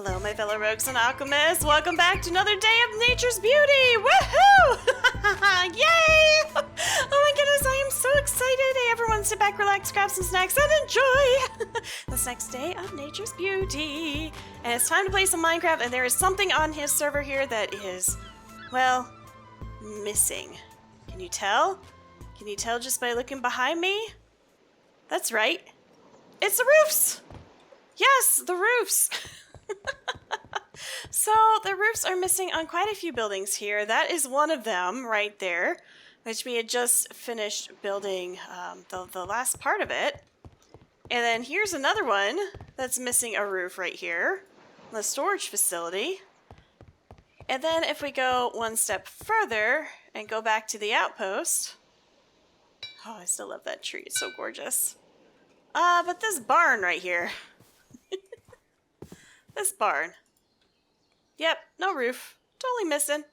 Hello, my fellow rogues and alchemists. Welcome back to another day of nature's beauty. Woohoo! Yay! Oh my goodness, I am so excited. Hey, everyone, sit back, relax, grab some snacks, and enjoy this next day of nature's beauty. And it's time to play some Minecraft, and there is something on his server here that is, well, missing. Can you tell? Can you tell just by looking behind me? That's right. It's the roofs! Yes, the roofs! So, the roofs are missing on quite a few buildings here. That is one of them right there, which we had just finished building the last part of it. And then here's another one that's missing a roof right here, the storage facility. And then if we go one step further and go back to the outpost, oh, I still love that tree. It's so gorgeous. But this barn right here. This barn. Yep, no roof. Totally missing.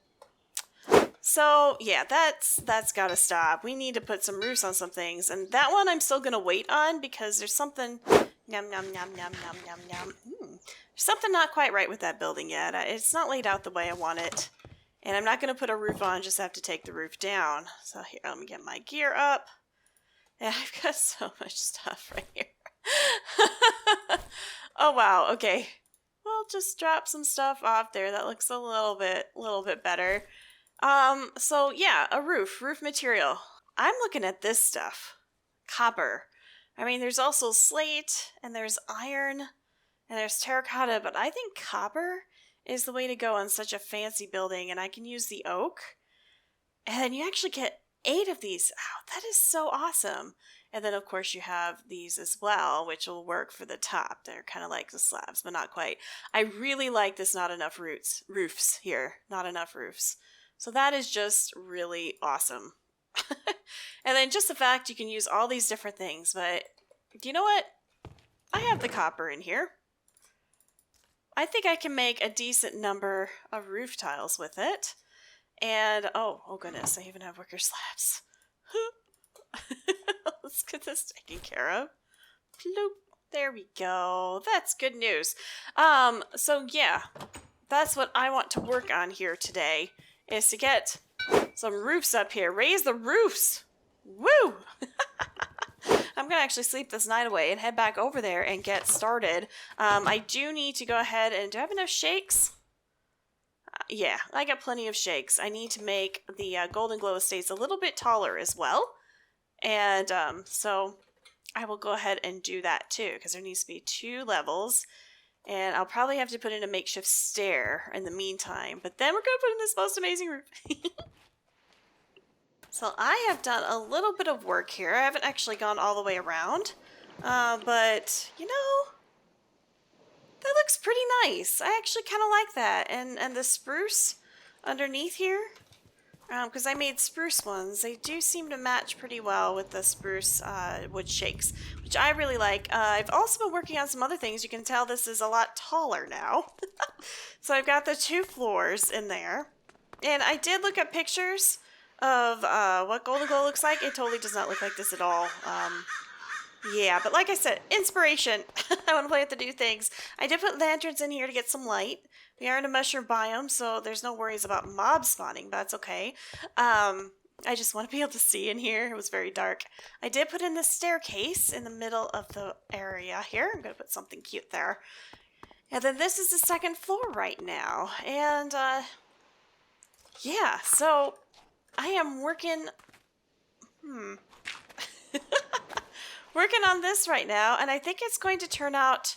So, yeah, that's gotta stop. We need to put some roofs on some things. And that one I'm still gonna wait on because there's something... Yum, yum, yum, yum, yum, yum, yum. There's something not quite right with that building yet. It's not laid out the way I want it. And I'm not gonna put a roof on, just have to take the roof down. So here, let me get my gear up. And I've got so much stuff right here. Oh, wow, okay. We'll just drop some stuff off there. That looks a little bit better. So yeah, a roof material. I'm looking at this stuff. Copper. I mean, there's also slate, and there's iron, and there's terracotta, but I think copper is the way to go on such a fancy building, and I can use the oak. And then you actually get 8 of these. Oh, that is so awesome. And then, of course, you have these as well, which will work for the top. They're kind of like the slabs, but not quite. I really like this not enough roofs here. Not enough roofs. So that is just really awesome. And then just the fact you can use all these different things. But you know what? I have the copper in here. I think I can make a decent number of roof tiles with it. And, oh goodness, I even have wicker slabs. Let's get this taken care of. Bloop. There we go. That's good news. So yeah, that's what I want to work on here today, is to get some roofs up here. Raise the roofs! Woo! I'm gonna actually sleep this night away and head back over there and get started. I do need to go ahead and... Do I have enough shakes? Yeah, I got plenty of shakes. I need to make the Golden Glow Estates a little bit taller as well. And so I will go ahead and do that too, because there needs to be 2 levels. And I'll probably have to put in a makeshift stair in the meantime. But then we're going to put in this most amazing roof. So I have done a little bit of work here. I haven't actually gone all the way around. But, you know, that looks pretty nice. I actually kind of like that. And the spruce underneath here, because I made spruce ones, they do seem to match pretty well with the spruce wood shakes, which I really like. I've also been working on some other things. You can tell this is a lot taller now. So I've got the 2 floors in there. And I did look at pictures of what Golden Glow looks like. It totally does not look like this at all. Yeah, but like I said, inspiration. I want to play with the new things. I did put lanterns in here to get some light. We are in a mushroom biome, so there's no worries about mob spawning, but that's okay. I just want to be able to see in here. It was very dark. I did put in this staircase in the middle of the area here. I'm going to put something cute there. And then this is the 2nd floor right now. And, yeah, so I am working... working on this right now, and I think it's going to turn out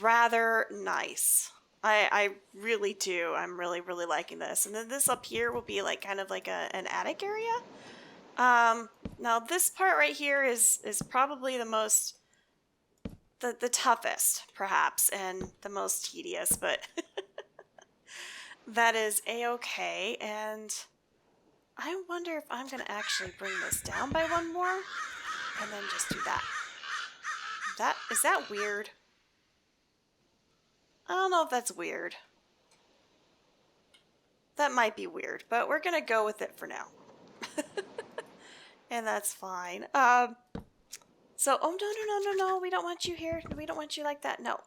rather nice. I really do. I'm really liking this. And then this up here will be like kind of like an attic area. Now this part right here is probably the most the toughest, perhaps, and the most tedious, but that is a-okay. And I wonder if I'm gonna actually bring this down by 1 more. And then just do that. Is that weird? I don't know if that's weird. That might be weird, but we're gonna go with it for now. And that's fine. So, oh, no, we don't want you here. We don't want you like that. No.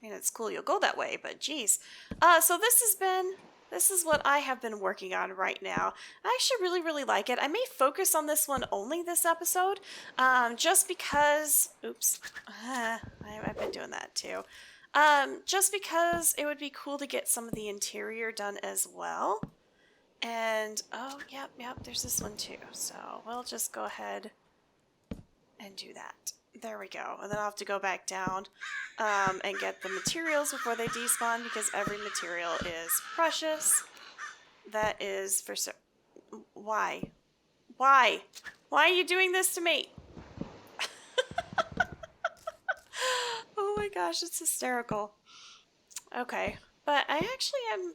mean, it's cool you'll go that way, but geez. So this is what I have been working on right now. I actually really, really like it. I may focus on this one only this episode, just because, oops, I've been doing that too. Just because it would be cool to get some of the interior done as well. And, oh, yep, there's this one too. So we'll just go ahead and do that. There we go. And then I'll have to go back down and get the materials before they despawn, because every material is precious. That is for certain. Why? Why? Why are you doing this to me? Oh my gosh, it's hysterical. Okay, but I actually am.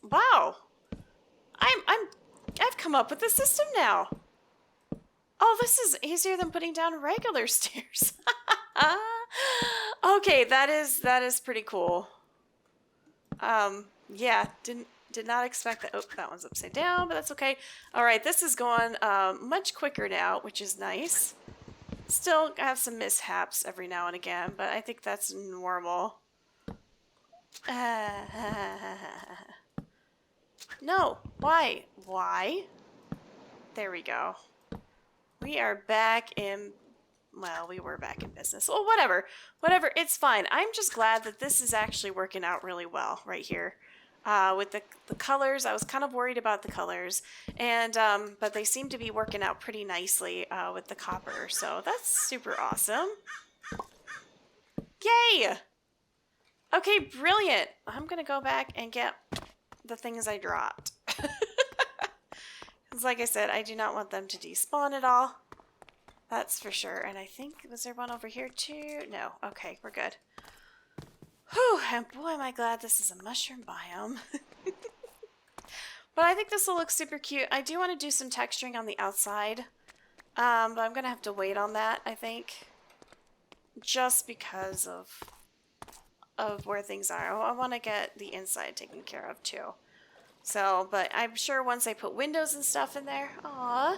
Wow, I've come up with a system now. Oh, this is easier than putting down regular stairs. Okay, that is pretty cool. Yeah, did not expect that. Oh, that one's upside down, but that's okay. All right, this is going much quicker now, which is nice. Still have some mishaps every now and again, but I think that's normal. No, why? Why? There we go. We are back in, well, we were back in business. Well, whatever, it's fine. I'm just glad that this is actually working out really well right here. With the colors, I was kind of worried about the colors, and but they seem to be working out pretty nicely with the copper, so that's super awesome. Yay! Okay, brilliant. I'm gonna go back and get the things I dropped. Because like I said, I do not want them to despawn at all. That's for sure. And I think, was there one over here too? No. Okay, we're good. Whew, and boy am I glad this is a mushroom biome. But I think this will look super cute. I do want to do some texturing on the outside. But I'm going to have to wait on that, I think. Just because of where things are. I want to get the inside taken care of too. So, but I'm sure once I put windows and stuff in there, aw,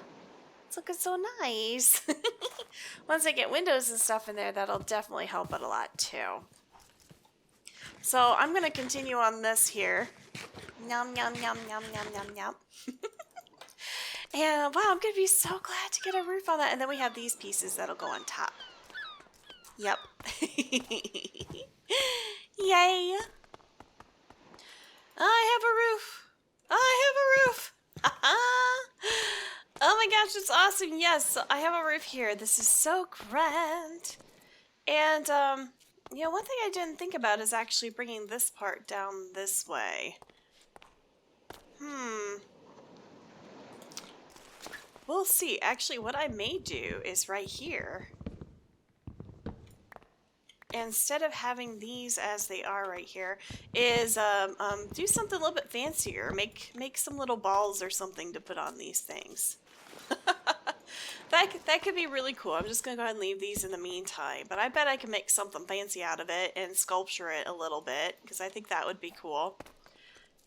it's looking so nice. Once I get windows and stuff in there, that'll definitely help it a lot too. So I'm going to continue on this here. Yum, yum, yum, yum, yum, yum, yum. And wow, I'm going to be so glad to get a roof on that. And then we have these pieces that'll go on top. Yep. Yay. I have a roof. I have a roof. Oh my gosh, it's awesome. Yes, so I have a roof here. This is so grand. And, you know, one thing I didn't think about is actually bringing this part down this way. We'll see. Actually, what I may do is right here. Instead of having these as they are right here, is do something a little bit fancier. Make some little balls or something to put on these things. That could be really cool. I'm just gonna go ahead and leave these in the meantime. But I bet I can make something fancy out of it and sculpture it a little bit, because I think that would be cool.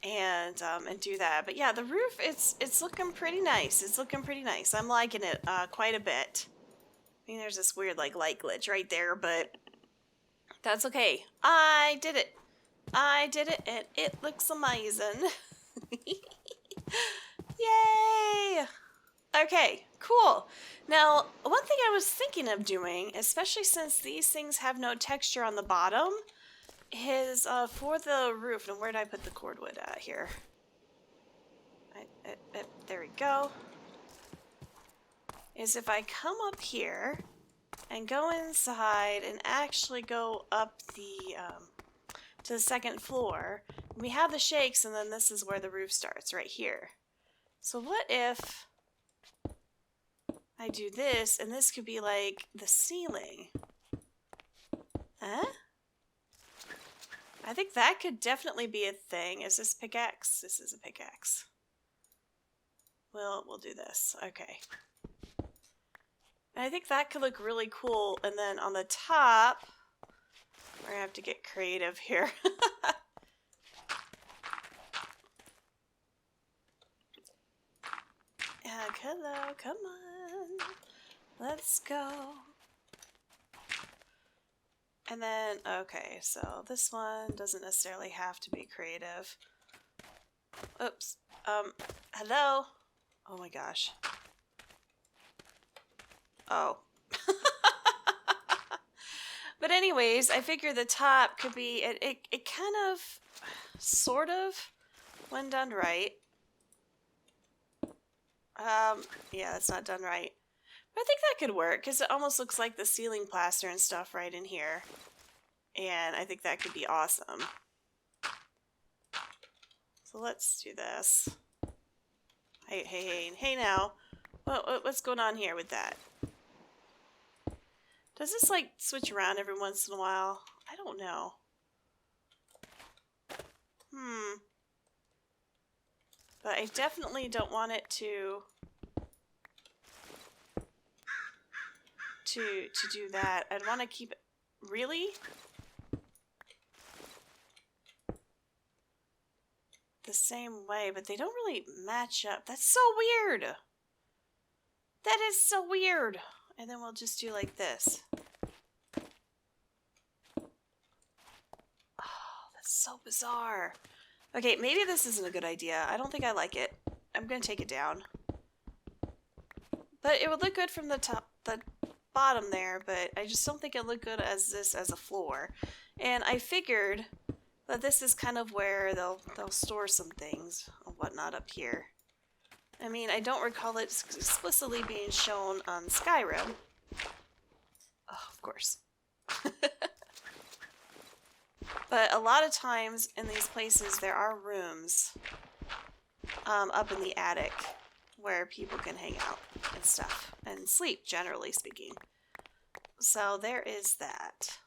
And do that. But yeah, the roof, it's looking pretty nice. It's looking pretty nice. I'm liking it quite a bit. I mean, there's this weird like light glitch right there, but that's okay. I did it. I did it, and it looks amazing. Yay! Okay, cool. Now, one thing I was thinking of doing, especially since these things have no texture on the bottom, is for the roof. And where did I put the cordwood at here? There we go. Is if I come up here and go inside and actually go up the to the second floor. We have the shakes, and then this is where the roof starts, right here. So what if I do this, and this could be like the ceiling? Huh? I think that could definitely be a thing. Is this pickaxe? This is a pickaxe. We'll do this. Okay. And I think that could look really cool. And then on the top, we're gonna have to get creative here. Hello, come on. Let's go. And then, okay, so this one doesn't necessarily have to be creative. Oops. Hello? Oh my gosh. Oh. But anyways, I figure the top could be, it kind of, sort of, when done right. Yeah, that's not done right. But I think that could work, because it almost looks like the ceiling plaster and stuff right in here. And I think that could be awesome. So let's do this. Hey now. What's going on here with that? Does this, like, switch around every once in a while? I don't know. But I definitely don't want it to do that. I'd want to keep it... Really? The same way, but they don't really match up. That's so weird! That is so weird! And then we'll just do like this. Oh, that's so bizarre. Okay, maybe this isn't a good idea. I don't think I like it. I'm gonna take it down. But it would look good from the top, the bottom there, but I just don't think it looked good as this as a floor. And I figured that this is kind of where they'll store some things and whatnot up here. I mean, I don't recall it explicitly being shown on Skyrim. Oh, of course. But a lot of times in these places there are rooms up in the attic where people can hang out and stuff and sleep, generally speaking. So there is that.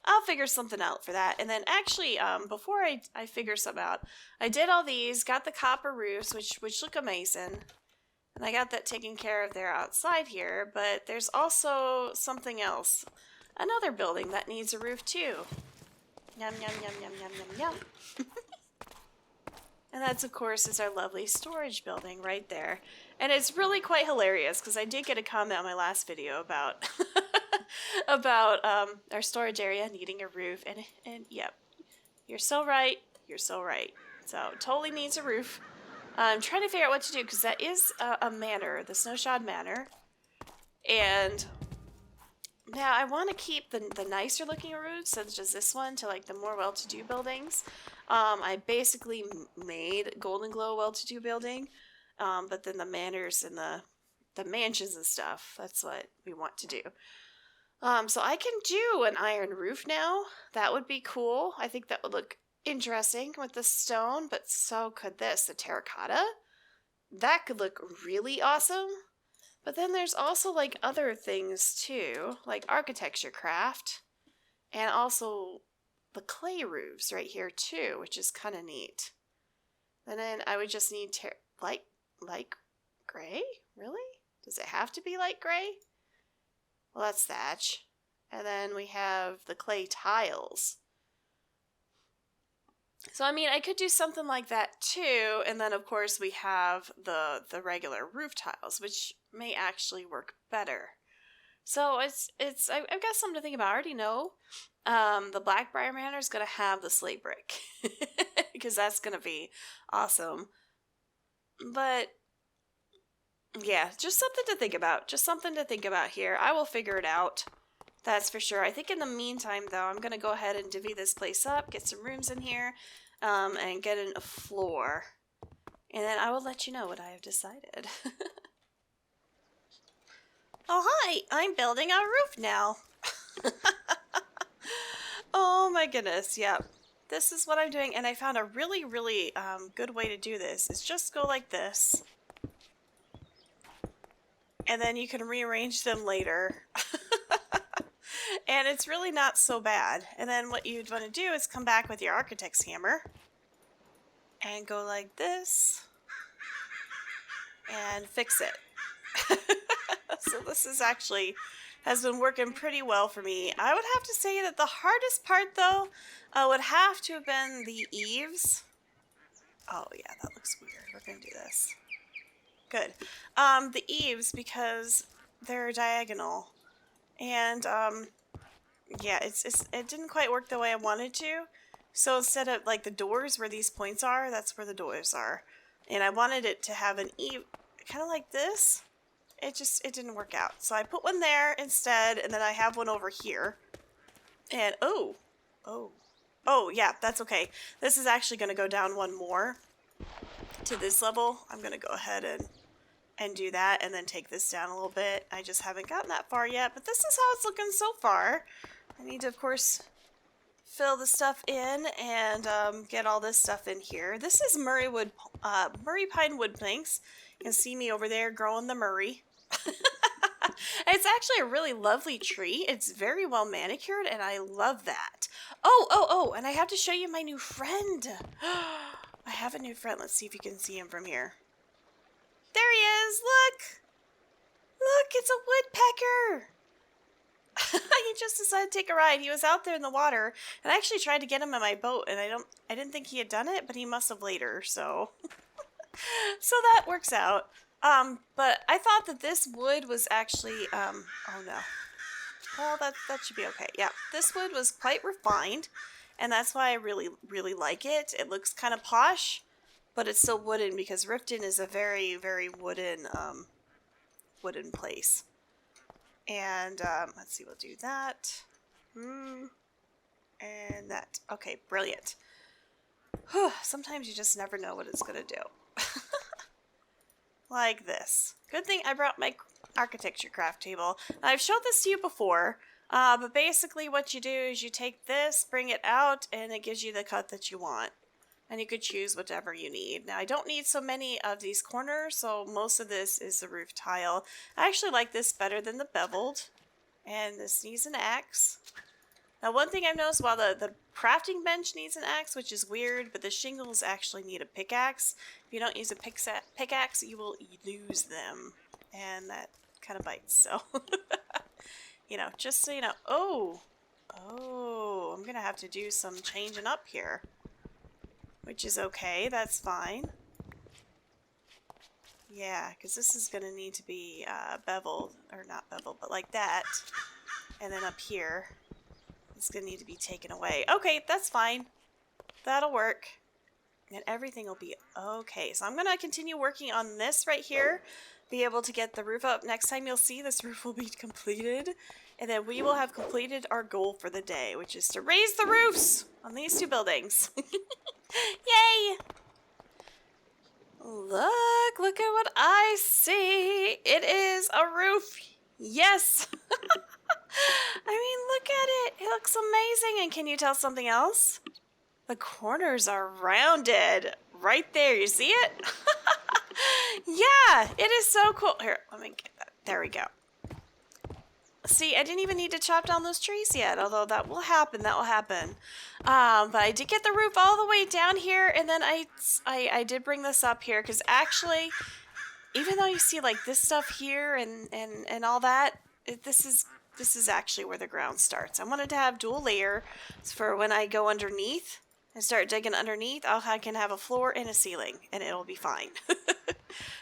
I'll figure something out for that. And then actually, before I figure something out, I did all these, got the copper roofs, which look amazing. And I got that taken care of there outside here, but there's also something else. Another building that needs a roof too. Yum, yum, yum, yum, yum, yum, yum. And that's, of course, is our lovely storage building right there. And it's really quite hilarious, because I did get a comment on my last video about about our storage area needing a roof. And yep, you're so right. You're so right. So it totally needs a roof. I'm trying to figure out what to do, because that is a manor, the Snowshod Manor. And now I want to keep the nicer looking roofs, such as this one, to like the more well-to-do buildings. I basically made Golden Glow well-to-do building, but then the manors and the mansions and stuff, that's what we want to do. So I can do an iron roof now. That would be cool. I think that would look interesting with the stone, but so could this, the terracotta. That could look really awesome. But then there's also like other things too, like architecture craft, and also the clay roofs right here too, which is kind of neat. And then I would just need light gray? Really? Does it have to be light gray? Well, that's thatch. And then we have the clay tiles. So, I mean, I could do something like that too, and then of course we have the regular roof tiles, which may actually work better. So I've got something to think about. I already know the Blackbriar Manor is going to have the slate brick, because that's going to be awesome. But yeah, just something to think about. Just something to think about here. I will figure it out. That's for sure. I think in the meantime, though, I'm going to go ahead and divvy this place up, get some rooms in here, and get in a floor. And then I will let you know what I have decided. Oh, hi! I'm building a roof now. Oh my goodness, yeah. This is what I'm doing, and I found a really, really good way to do this. Is just go like this. And then you can rearrange them later. And it's really not so bad. And then what you'd want to do is come back with your architect's hammer and go like this and fix it. So this is actually has been working pretty well for me. I would have to say that the hardest part, though, would have to have been the eaves. Oh yeah, that looks weird. We're gonna do this. Good. The eaves, because they're diagonal. And yeah, it didn't quite work the way I wanted to. So instead of like the doors where these points are, that's where the doors are. And I wanted it to have an kind of like this. It didn't work out. So I put one there instead, and then I have one over here. And oh, yeah, that's okay. This is actually going to go down one more to this level. I'm going to go ahead and do that, and then take this down a little bit. I just haven't gotten that far yet, but this is how it's looking so far. I need to, of course, fill the stuff in and get all this stuff in here. This is Murray pine wood planks. You can see me over there growing the Murray. It's actually a really lovely tree. It's very well manicured, and I love that. Oh, and I have to show you my new friend. I have a new friend. Let's see if you can see him from here. There he is. Look, it's a woodpecker. He just decided to take a ride. He was out there in the water, and I actually tried to get him in my boat, and I didn't think he had done it, but he must have later, so so that works out. But I thought that this wood was actually oh no. Well, that should be okay. Yeah, this wood was quite refined, and that's why I really like it. It looks kind of posh, but it's still wooden because Riften is a very, very wooden place. And let's see, we'll do that. And that. Okay, brilliant. Whew, sometimes you just never know what it's going to do. Like this. Good thing I brought my architecture craft table. Now, I've showed this to you before, but basically what you do is you take this, bring it out, and it gives you the cut that you want. And you could choose whatever you need. Now, I don't need so many of these corners, so most of this is the roof tile. I actually like this better than the beveled. And this needs an axe. Now, one thing I've noticed, while the crafting bench needs an axe, which is weird, but the shingles actually need a pickaxe. If you don't use a pickaxe, you will lose them. And that kind of bites, so... you know, just so you know. Oh, I'm going to have to do some changing up here. Which is okay, that's fine. Yeah, because this is going to need to be beveled, or not beveled, but like that. And then up here, it's going to need to be taken away. Okay, that's fine. That'll work. And everything will be okay. So I'm going to continue working on this right here. Be able to get the roof up. Next time you'll see, this roof will be completed. And then we will have completed our goal for the day, which is to raise the roofs on these two buildings. Yay! Look at what I see. It is a roof. Yes. I mean, look at it. It looks amazing. And can you tell something else? The corners are rounded. Right there. You see it? Yeah, it is so cool. Here, let me get that. There we go. See, I didn't even need to chop down those trees yet, although that will happen. That will happen. But I did get the roof all the way down here, and then I did bring this up here because actually, even though you see like this stuff here and all that, this is actually where the ground starts. I wanted to have dual layer for when I go underneath and start digging underneath. I can have a floor and a ceiling, and it'll be fine.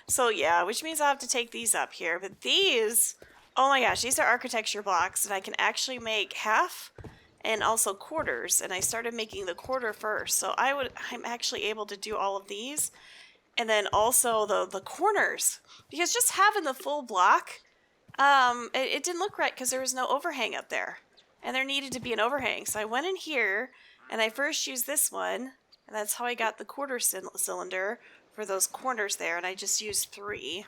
So yeah, which means I'll have to take these up here, but these. Oh my gosh, these are architecture blocks, and I can actually make half and also quarters, and I started making the quarter first, so I'm actually able to do all of these, and then also the corners, because just having the full block, it didn't look right because there was no overhang up there, and there needed to be an overhang, so I went in here, and I first used this one, and that's how I got the quarter cylinder for those corners there, and I just used 3.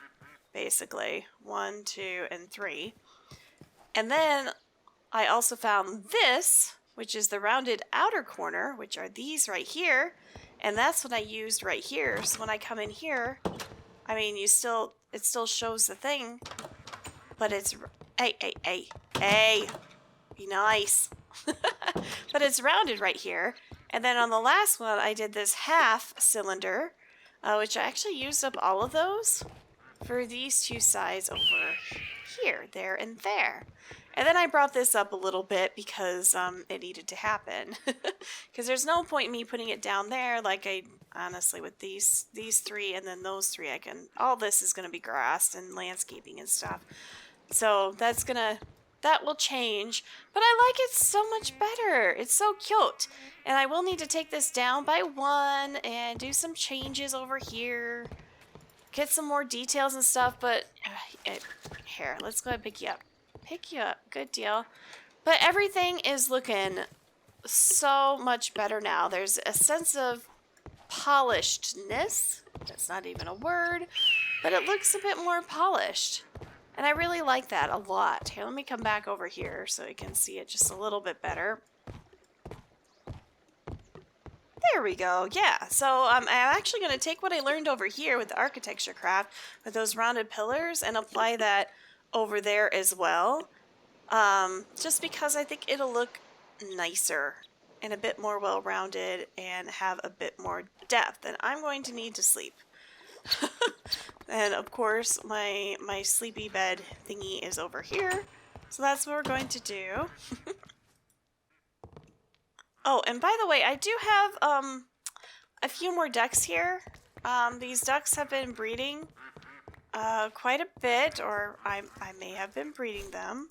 Basically 1, 2, and 3. And then I also found this, which is the rounded outer corner, which are these right here, and that's what I used right here. So when I come in here, I mean, it still shows the thing, but it's hey, be nice. But it's rounded right here. And then on the last one, I did this half cylinder, which I actually used up all of those for these two sides over here, there, and there. And then I brought this up a little bit because it needed to happen. Because there's no point in me putting it down there like I, honestly, with these 3 and then those 3, all this is going to be grassed and landscaping and stuff. So that's going to that will change, but I like it so much better. It's so cute. And I will need to take this down by 1 and do some changes over here. Get some more details and stuff, but here, let's go ahead and pick you up. Pick you up. Good deal. But everything is looking so much better now. There's a sense of polishedness. That's not even a word, but it looks a bit more polished. And I really like that a lot. Here, let me come back over here so you can see it just a little bit better. There we go. Yeah. So I'm actually going to take what I learned over here with the architecture craft with those rounded pillars and apply that over there as well. Just because I think it'll look nicer and a bit more well-rounded and have a bit more depth. And I'm going to need to sleep. And of course, my sleepy bed thingy is over here. So that's what we're going to do. Oh, and by the way, I do have a few more ducks here. These ducks have been breeding quite a bit, or I may have been breeding them.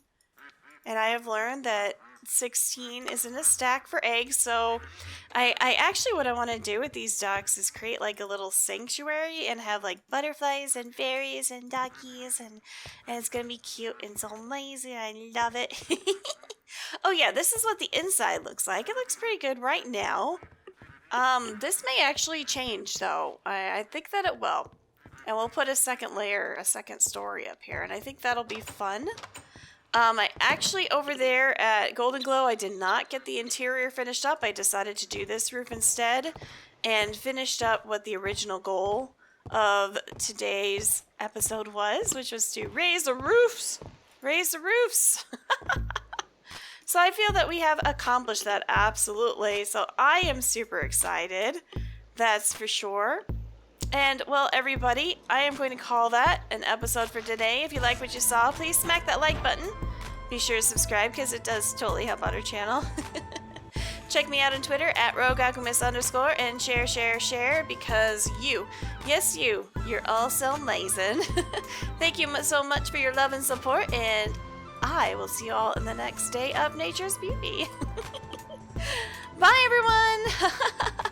And I have learned that 16 is in a stack for eggs, so I actually, what I want to do with these ducks is create like a little sanctuary and have like butterflies and fairies and duckies, and it's gonna be cute and so amazing. I love it. Oh yeah, this is what the inside looks like. It looks pretty good right now. This may actually change though. I think that it will. And we'll put a second layer, a second story up here, and I think that'll be fun. I actually, over there at Golden Glow, I did not get the interior finished up. I decided to do this roof instead and finished up what the original goal of today's episode was, which was to raise the roofs. Raise the roofs. So I feel that we have accomplished that, absolutely. So I am super excited. That's for sure. And, well, everybody, I am going to call that an episode for today. If you like what you saw, please smack that like button. Be sure to subscribe because it does totally help out our channel. Check me out on Twitter at @roguealchemist_ and share because you, yes you, you're all so amazing. Thank you so much for your love and support, and I will see you all in the next day of Nature's Beauty. Bye, everyone!